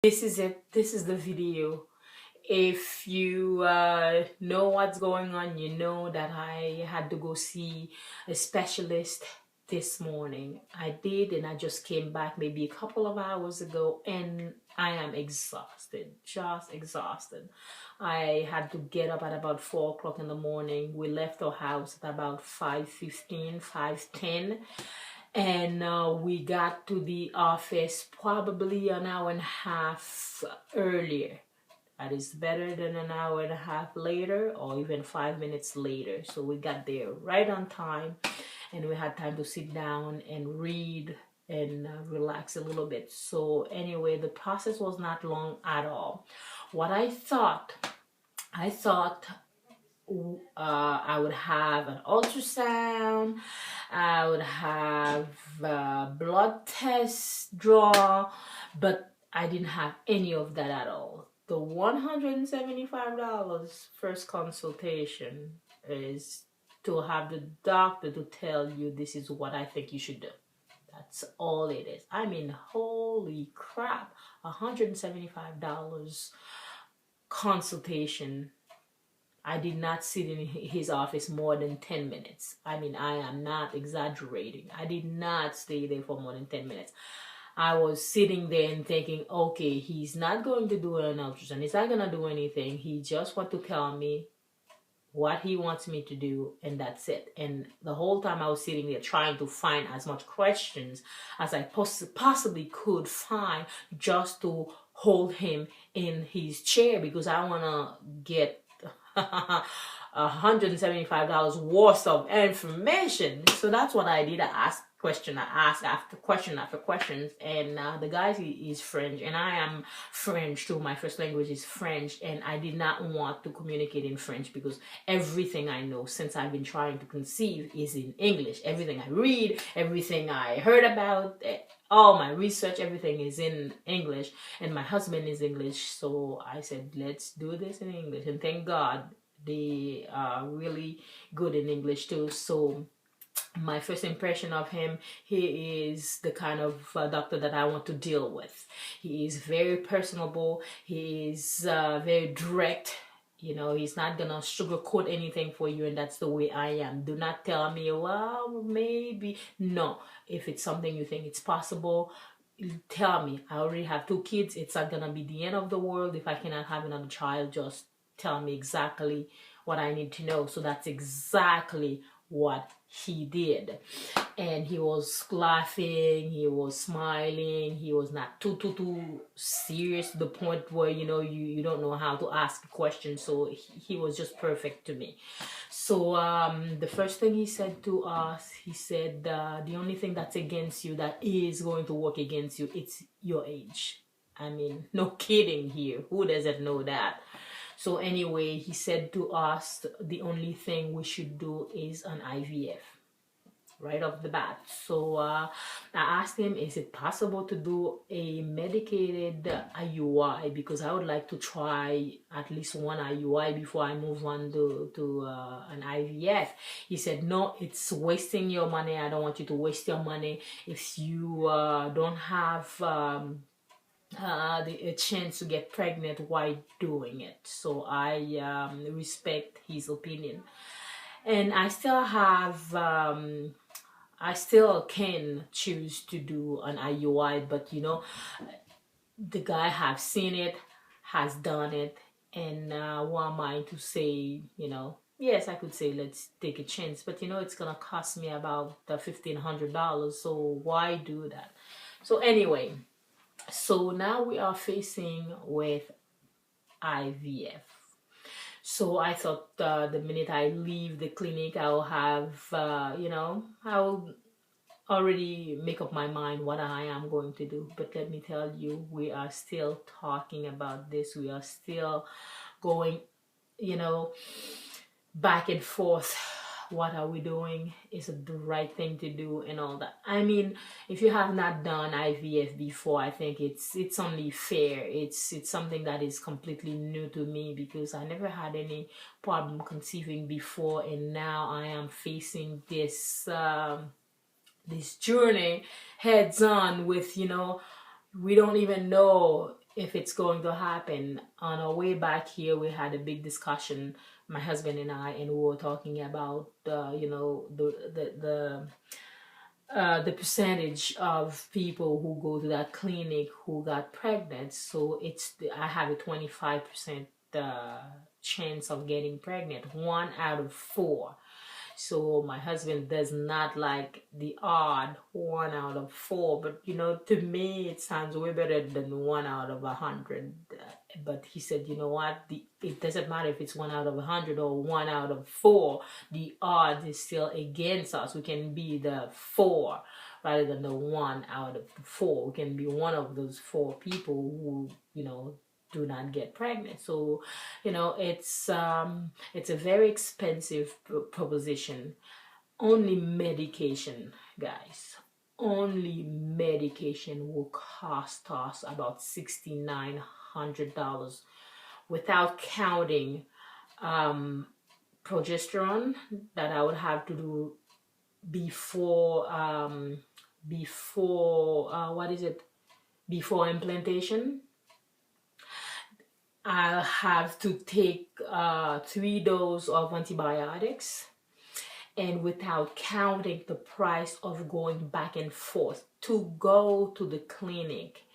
This is it. This is the video. If you know what's going on, you know that I had to go see a specialist this morning. I did, and I just came back maybe a couple of hours ago, and I am exhausted, just exhausted. I had to get up at about 4 o'clock in the morning. We left our house at about 5:15, 5:10, and we got to the office probably an hour and a half earlier. That is better than an hour and a half later or even 5 minutes later. So we got there right on time, and we had time to sit down and read and relax a little bit. So anyway, the process was not long at all. What I thought I would have an ultrasound, I would have a blood test draw, but I didn't have any of that at all. The $175 first consultation is to have the doctor to tell you this is what I think you should do. That's all it is. I mean, holy crap, $175 consultation. I did not sit in his office more than 10 minutes. I mean, I am not exaggerating. I did not stay there for more than 10 minutes. I was sitting there and thinking, okay, he's not going to do an ultrasound. He's not going to do anything. He just wants to tell me what he wants me to do, and that's it. And the whole time I was sitting there trying to find as much questions as I possibly could find just to hold him in his chair, because I want to get $175 worth of information. So that's what I did. I asked after question after questions, and the guy is French, and I am French too. My first language is French, and I did not want to communicate in French because everything I know since I've been trying to conceive is in English. Everything I read, everything I heard about, all my research, everything is in English, and my husband is English. So I said, let's do this in English, and thank God they are really good in English too. So my first impression of him, he is the kind of doctor that I want to deal with. He is very personable. He is very direct. You know, he's not gonna sugarcoat anything for you, and that's the way I am. Do not tell me, well, maybe. No, if it's something you think it's possible, tell me. I already have 2 kids. It's not gonna be the end of the world if I cannot have another child. Just tell me exactly what I need to know. So that's exactly what he did. And he was laughing, he was smiling, he was not too serious to the point where you don't know how to ask a question. So he was just perfect to me. So the first thing he said to us, he said the only thing that's against you, that is going to work against you, it's your age. I mean, no kidding here. Who doesn't know that? So anyway, he said to us the only thing we should do is an IVF right off the bat. So I asked him, is it possible to do a medicated IUI, because I would like to try at least one IUI before I move on to an IVF. He said, no, it's wasting your money. I don't want you to waste your money if you don't have a chance to get pregnant while doing it. So I respect his opinion, and I still have I still can choose to do an IUI, but the guy have seen it, has done it, and who am I to say, yes, I could say let's take a chance, but it's gonna cost me about $1,500, so why do that? So anyway, so now we are facing with IVF. So I thought the minute I leave the clinic, I'll have, I'll already make up my mind what I am going to do. But let me tell you, we are still talking about this. We are still going, back and forth. What are we doing? Is it the right thing to do and all that? I mean, if you have not done IVF before, I think it's only fair. It's something that is completely new to me, because I never had any problem conceiving before, and now I am facing this this journey heads on with, we don't even know if it's going to happen. On our way back here, we had a big discussion, my husband and I, and we were talking about the percentage of people who go to that clinic who got pregnant. So I have a 25% chance of getting pregnant, 1 out of 4. So my husband does not like the odd 1 out of 4, but to me it sounds way better than 1 out of 100. But he said, you know what? It doesn't matter if it's 1 out of 100 or 1 out of 4. The odds is still against us. We can be the 4 rather than the 1 out of 4. We can be one of those 4 people who do not get pregnant. So it's a very expensive proposition. Only medication, guys, only medication will cost us about $6,900 without counting progesterone that I would have to do before before implantation. I'll have to take 3 doses of antibiotics, and without counting the price of going back and forth to go to the clinic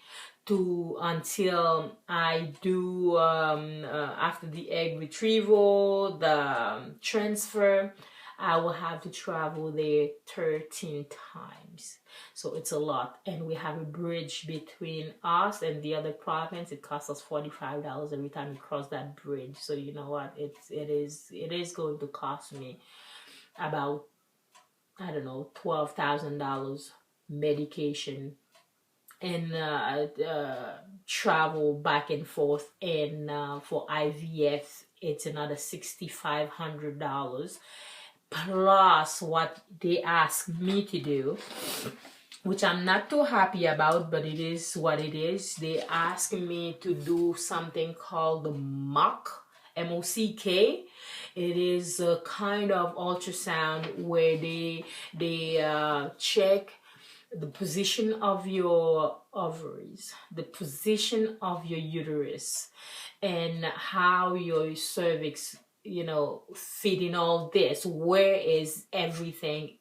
until I do after the egg retrieval, the transfer, I will have to travel there 13 times. So it's a lot. And we have a bridge between us and the other province. It costs us $45 every time we cross that bridge. So you know what? It is going to cost me about, I don't know, $12,000 medication and travel back and forth. And for IVF, it's another $6,500. Plus what they ask me to do, which I'm not too happy about, but it is what it is. They ask me to do something called the MOCK, M-O-C-K. It is a kind of ultrasound where they check the position of your ovaries, the position of your uterus, and how your cervix fit in all this. Where is everything?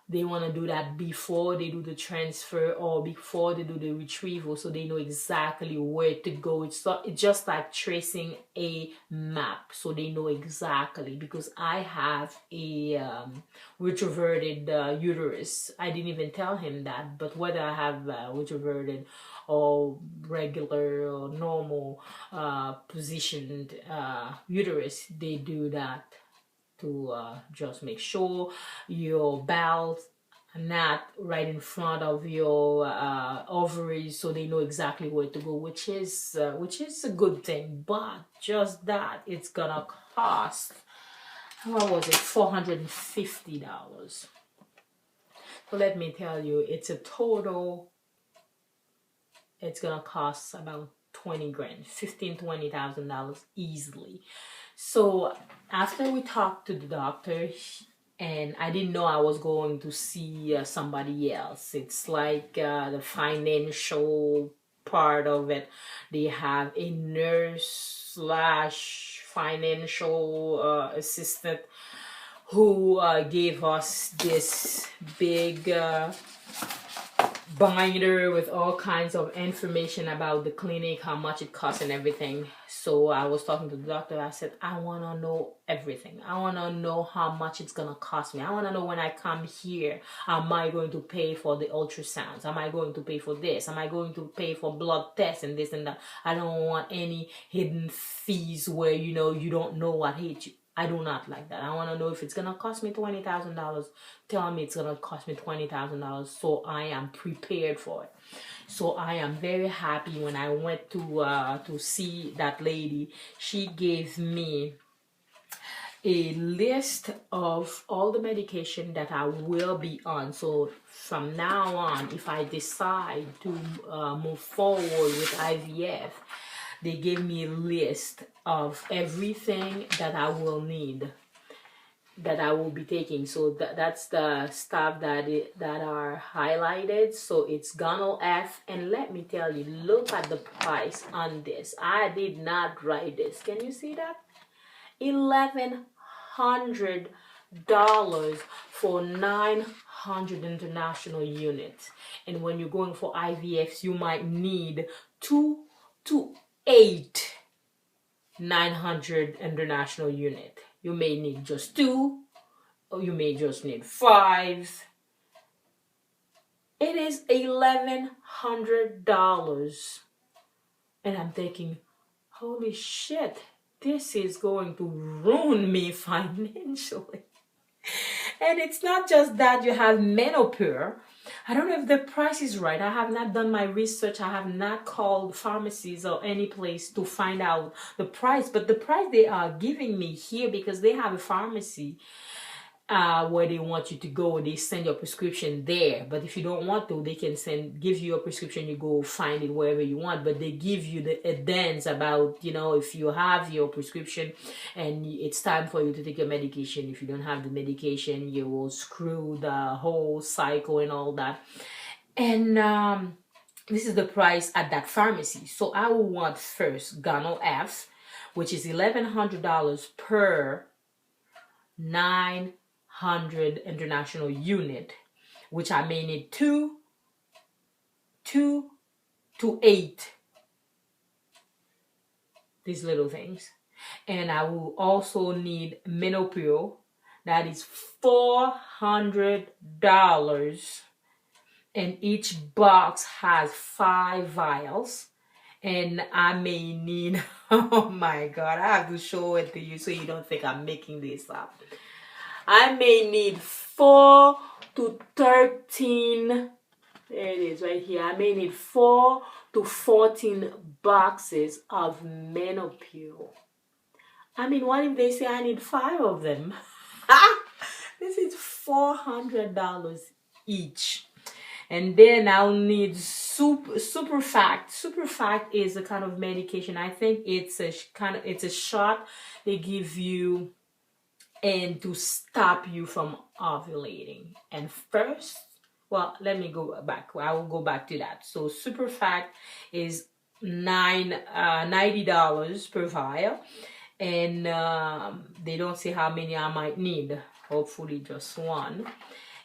They want to do that before they do the transfer or before they do the retrieval, so they know exactly where to go. It's just like tracing a map, so they know exactly. Because I have a retroverted uterus. I didn't even tell him that, but whether I have retroverted or regular or normal positioned uterus, they do that to just make sure your bowels are not right in front of your ovaries, so they know exactly where to go, which is a good thing. But just that, it's gonna cost, what was it, $450. So let me tell you, it's gonna cost about 20 grand, $15,000-$20,000 easily. So after we talked to the doctor, and I didn't know I was going to see somebody else. It's like the financial part of it. They have a nurse / financial assistant who gave us this big binder with all kinds of information about the clinic, how much it costs and everything. So I was talking to the doctor. I said, I want to know everything. I want to know how much it's going to cost me. I want to know when I come here, am I going to pay for the ultrasounds? Am I going to pay for this? Am I going to pay for blood tests and this and that? I don't want any hidden fees where, you don't know what hit you. I do not like that. I want to know if it's going to cost me $20,000. Tell me it's going to cost me $20,000 so I am prepared for it. So I am very happy when I went to see that lady. She gave me a list of all the medication that I will be on. So from now on, if I decide to move forward with IVF, they gave me a list of everything that I will need. that I will be taking. So that's the stuff that are highlighted. So it's Gunnel F, and let me tell you, look at the price on this. I did not write this. Can you see that? $1,100 for 900 international units. And when you're going for IVFs, you might need 2 to 8 900 international unit. You may need just 2, or you may just need 5. It is $1,100. And I'm thinking, holy shit, this is going to ruin me financially. And it's not just that you have menopause. I don't know if the price is right. I have not done my research. I have not called pharmacies or any place to find out the price. But the price they are giving me here, because they have a pharmacy where they want you to go, they send your prescription there. But if you don't want to, they can give you your prescription, you go find it wherever you want. But they give you the advance about, if you have your prescription and it's time for you to take your medication. If you don't have the medication, you will screw the whole cycle and all that. And this is the price at that pharmacy. So I will want first Gunnel F, which is $1,100 per 900 international unit, which I may need 2 to 8 these little things. And I will also need menopause, that is $400, and each box has 5 vials. And I may need, oh my God, I have to show it to you so you don't think I'm making this up. I may need 4 to 13, there it is right here. I may need 4 to 14 boxes of menopause. I mean, what if they say I need 5 of them? This is $400 each. And then I'll need Superfact. Superfact is a kind of medication. I think it's a shot they give you and to stop you from ovulating. And first, well, let me go back. I will go back to that. So Superfact is $90 per vial, and they don't say how many I might need. Hopefully, just 1.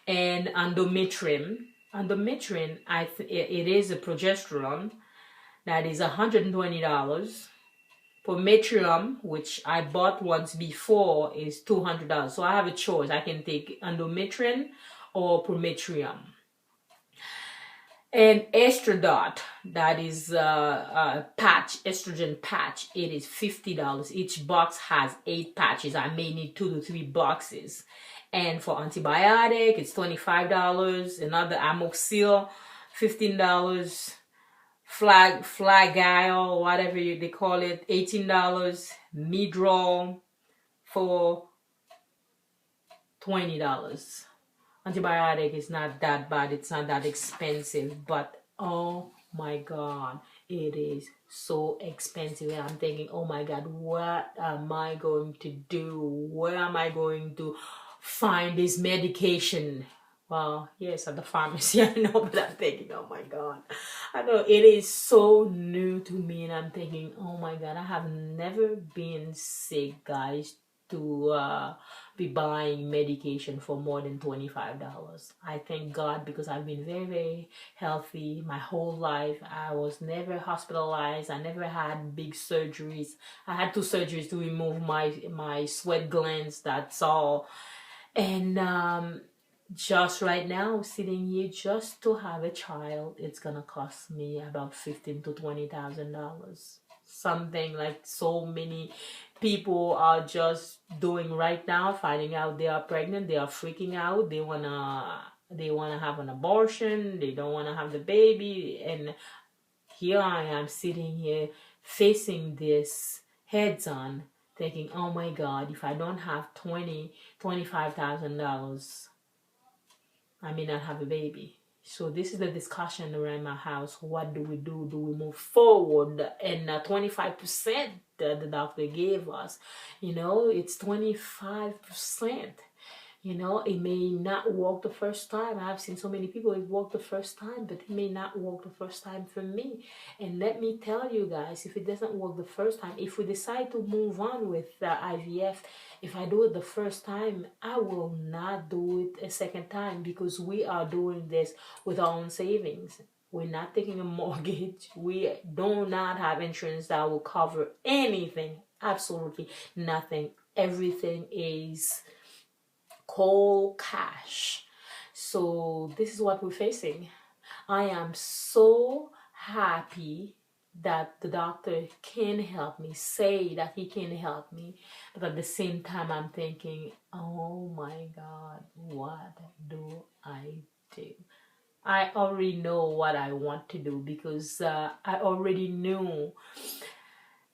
And endometrium. Endometrium, it is a progesterone that is $120. Prometrium, which I bought once before, is $200. So I have a choice. I can take endometrium or prometrium. And Estradot, that is a patch, estrogen patch. It is $50. Each box has 8 patches. I may need 2 to 3 boxes. And for antibiotic, it's $25. Another amoxil, $15. Flagyl, whatever they call it, $18. Midrol for $20. Antibiotic is not that bad. It's not that expensive. But oh my God, it is so expensive. And I'm thinking, oh my God, what am I going to do? Where am I going to find this medication? Well, yes, at the pharmacy, I know, but I'm thinking, oh my God. I know it is so new to me, and I'm thinking, oh my God, I have never been sick, guys, to be buying medication for more than $25. I thank God, because I've been very, very healthy my whole life. I was never hospitalized. I never had big surgeries. I had 2 surgeries to remove my sweat glands, that's all. And just right now, sitting here, just to have a child, it's gonna cost me about $15,000 to $20,000. Something like so many people are just doing right now, finding out they are pregnant, they are freaking out, they wanna have an abortion, they don't wanna have the baby, and here I am sitting here facing this heads on, thinking, oh my God, if I don't have $25,000, I may not have a baby. So this is the discussion around my house. What do we do? Do we move forward? And 25% the doctor gave us. You know, it's 25%. You know, it may not work the first time. I've seen so many people, it worked the first time, but it may not work the first time for me. And let me tell you guys, if it doesn't work the first time, if we decide to move on with IVF, if I do it the first time, I will not do it a second time, because we are doing this with our own savings. We're not taking a mortgage. We do not have insurance that will cover anything. Absolutely nothing. Everything is cold cash. So this is what we're facing. I am so happy that the doctor can help me, say that he can help me, but at the same time I'm thinking, oh my God, what do I do? I already know what I want to do, because I already knew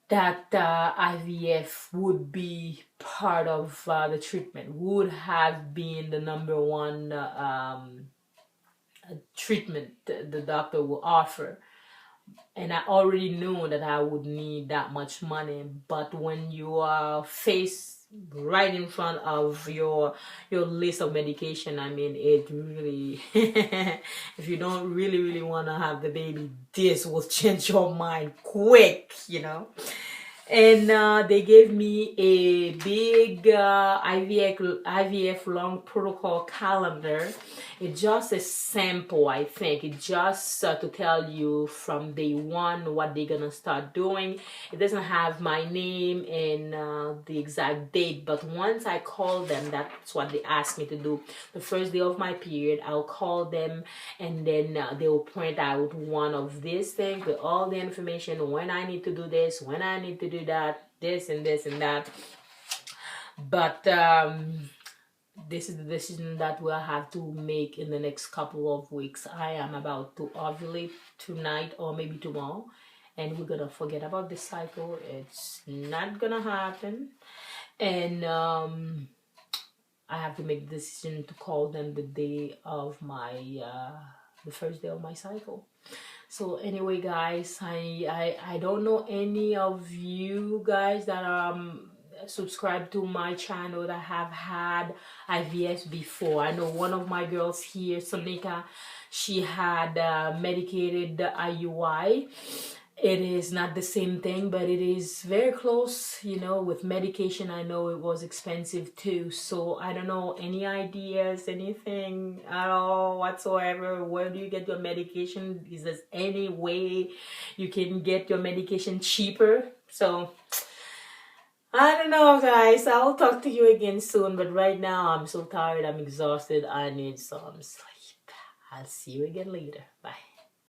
that IVF would be part of the treatment, would have been the number one treatment the doctor will offer. And I already knew that I would need that much money. But when you are faced right in front of your list of medication, I mean, it really if you don't really want to have the baby, this will change your mind quick, you know. And they gave me a big IVF long protocol calendar. It's just a sample, I think. It's just to tell you from day one what they're gonna start doing. It doesn't have my name and the exact date, but once I call them, that's what they asked me to do. The first day of my period, I'll call them, and then they will print out one of these things with all the information, when I need to do this, when I need to do that, this and this and that. But this is the decision that we'll have to make in the next couple of weeks. I am about to ovulate tonight or maybe tomorrow, and we're gonna forget about this cycle. It's not gonna happen. And I have to make the decision to call them the day of my the first day of my cycle. So anyway, guys, I don't know any of you guys that subscribe to my channel that have had IVF before. I know one of my girls here, Sonika, she had medicated IUI. It is not the same thing, but it is very close, you know. With medication, I know it was expensive too. So I don't know, any ideas, anything at all whatsoever? Where do you get your medication? Is there any way you can get your medication cheaper? So I don't know, guys. I'll talk to you again soon, but right now I'm so tired, I'm exhausted, I need some sleep. I'll see you again later. Bye.